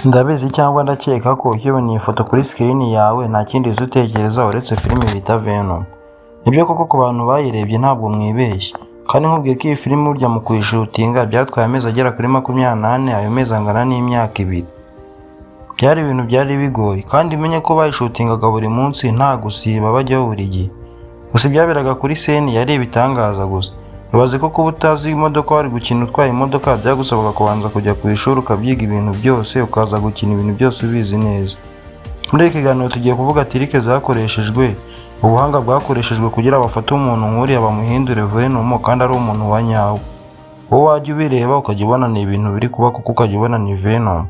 Ndabizi cyangwa ndakeka ko iyo ubonye iyi foto kuri sikirini yawe nta kindi uzi utekereza uretse filime bita Venom. Nibyo koko ku bantu bayirebye ntabwo mwibeshye, kandi nkubwiye ko iyi filime burya mu kuyishutinga byatwaye amezi agera kuri 24, ayo mezi angana n'imyaka 2. Byari ibintu byari bigoye, kandi menye ko bayishutingaga buri munsi nta gusiba bajyaho buri gihe. Gusa ibyaberaga kuri seni yari ibitangaza gusa. Ibaze ko kuba utazi imodoka wari gukina utwaye imodoka byagusabaga kubanza kujya ku ishuri ukabyiga ibintu byose ukaza gukina ibintu byose ubizi neza. Muri iki kiganiro tugiye kuvuga tirike zakoreshejwe, ubuhanga bwakoreshejwe kugira bafate umuntu nk'uriya bamuhindure Venom kandi ari umuntu wa nyawo. Wowe wajya ubireba ukajya ubona ni ibintu biri kuba kuko ukajya ubona ni Venom.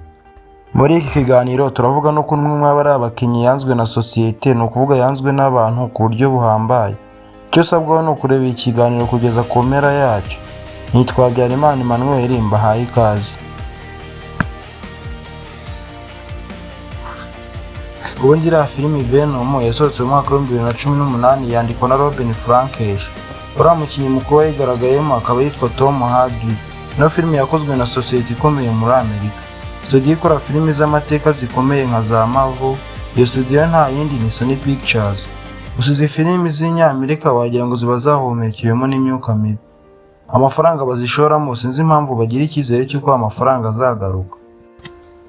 Muri iki kiganiro turavuga no ko umwe ari abakinnyi yanzwe na sosiyete, ni ukuvuga yanzwe n'abantu ku buryo buhambaye. Icyo usabwa ni ukureba iki kiganiro kugeza ku mpera yacyo. Nitwa Habyarimana Emmanuel, mbahaye ikaze. Ubundi iriya filimi Venom yasohotse mu mwaka wa 2018, yandikwa na Robin Frankish. Uriya mukinnyi mukuru wayigaragayemo akaba yitwa Tom Hardy. Ino filimi yakozwe na sosiyete ikomeye muri Amerika, studio ikora filimi z'amateka zikomeye nka za Marvel. Iyo studio nta yindi ni Sony Pictures. Gusa izi filimi z'Inyamerika wagira ngo ziba zahumekewemo n'imyuka mibi. Amafaranga bazishoramo sinzi impamvu bagira icyizere cy'uko amafaranga azagaruka.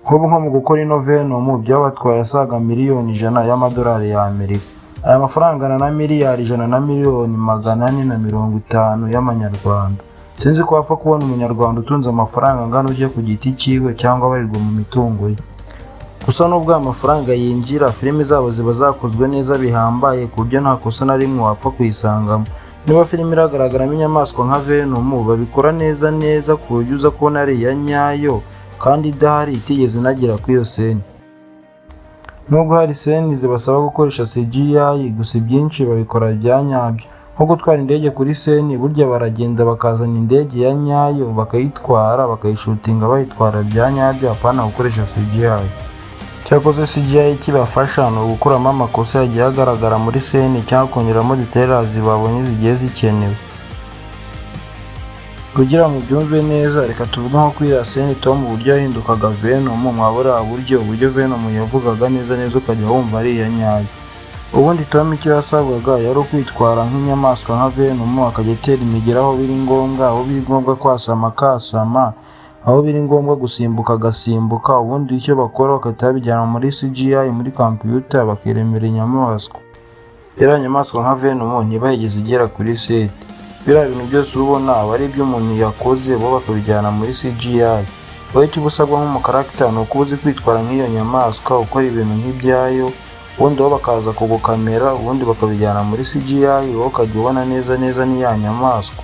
Nk'ubu nko mu gukora ino Venom byabatwaye asaga miliyoni 100 y'amadolari y'Amerika. Aya mafaranga angana na miliyari 100 na miliyoni 450 y'amanyarwanda. Sinzi ko wapfa kubona umunyarwanda utunze amafaranga angana uje ku giti cyiwe cyangwa abarirwa mu mitungo ye. Gusa nubwo amafaranga yinjira, filimi zabo ziba zakozwe neza bihambaye ku buryo nta kosa na rimwe wapfa kuyisangamo. Niba filimi iragaragaramo inyamaswa nka Venom babikora neza ku buryo uza kubona ari iya nyayo kandi idahari itigeze inagera kuri iyo seni. Nubwo hari seni zibasaba gukoresha CGI, gusa ibyinshi babikora bya nyabyo. Nko gutwara indege kuri seni, burya baragenda bakazana indege ya nyayo bakayitwara bakayishutinga bayitwara bya nyabyo, apana gukoresha CGI. Cyakoze CGI kibafasha ni ugukuramo amakosa yagiye agaragara muri seni cyangwa kongeramo details babonye zigiye zikenewe. Kugira ngo byumve neza, reka tuvuge nko kuri iriya seni Tom uburyo yahindukaga Venom, mwabura uburyo Venom yavugaga neza ukajya wumva ari iya nyayo. Ubundi Tom icyo yasabwaga yari ukwitwara nk'inyamaswa nka Venom, akajya atera imigera aho biri ngombwa, aho biri ngombwa kwasama akasama, aho biri ngombwa gusimbuka agasimbuka. Ubundi icyo bakora bakahita babijyana muri CGI muri computer bakiremera inyamaswa. Iriya nyamaswa nka Venom ntibayigeze igera kuri set. Biriya bintu byose ubona aba ari ibyo umuntu yakoze bo bakabijyana muri CGI. Wowe icyo usabwa nk'umukarakita ni uko uzi kwitwara nk'iyo nyamaswa, ukora ibintu nk'ibyayo, ubundi bo bakaza kugukamera, ubundi bakabijyana muri CGI, wowe ukajya ubona neza n'iya nyamaswa.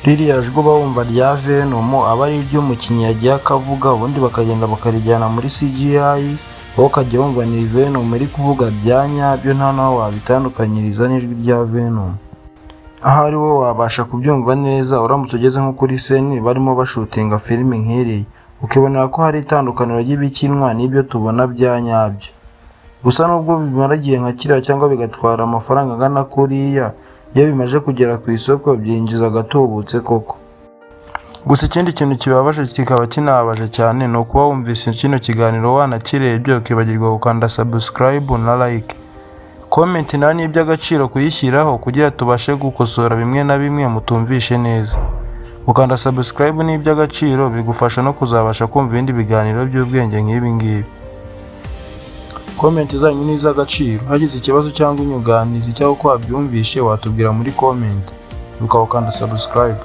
Ririya jwi uba wumva rya Venom aba ari iry'umukinnyi yagiye akavuga, ubundi bakagenda bakarijyana muri CGI, wowe ukajya wumva ni Venom iri kuvuga bya nyabyo, nta naho wabitandukanyiriza n'ijwi rya Venom. Ahari wowe wabasha kubyumva neza uramutse ugeze nko kuri seni barimo bashutinga filimi nk'iriya, ukibonera ko hari itandukaniro ry'ibikinwa n'ibyo tubona bya nyabyo. Gusa nubwo bimara igihe nka kiriya cyangwa bigatwara amafaranga angana kuriya, iyo bimaze kugera ku isoko byinjiza agatubutse koko. Gusa ikindi kintu kibabaje kikaba kinababaje cyane ni ukuba wumvise kino kiganiro wanakirebye ukibagirwa gukanda subscribe na like. Comment nayo ni iby'agaciro kuyishyiraho kugira tubashe gukosora bimwe na bimwe mutumvishe neza. Gukanda subscribe ni iby'agaciro, bigufasha no kuzabasha kumva ibindi biganiro by'ubwenge nk'ibi ngibi. Comment zanyu ni iz'agaciro. Hagize ikibazo cyangwa inyunganizi cyangwa uko wabyumvishe watubwira muri comment, ukawukanda subscribe.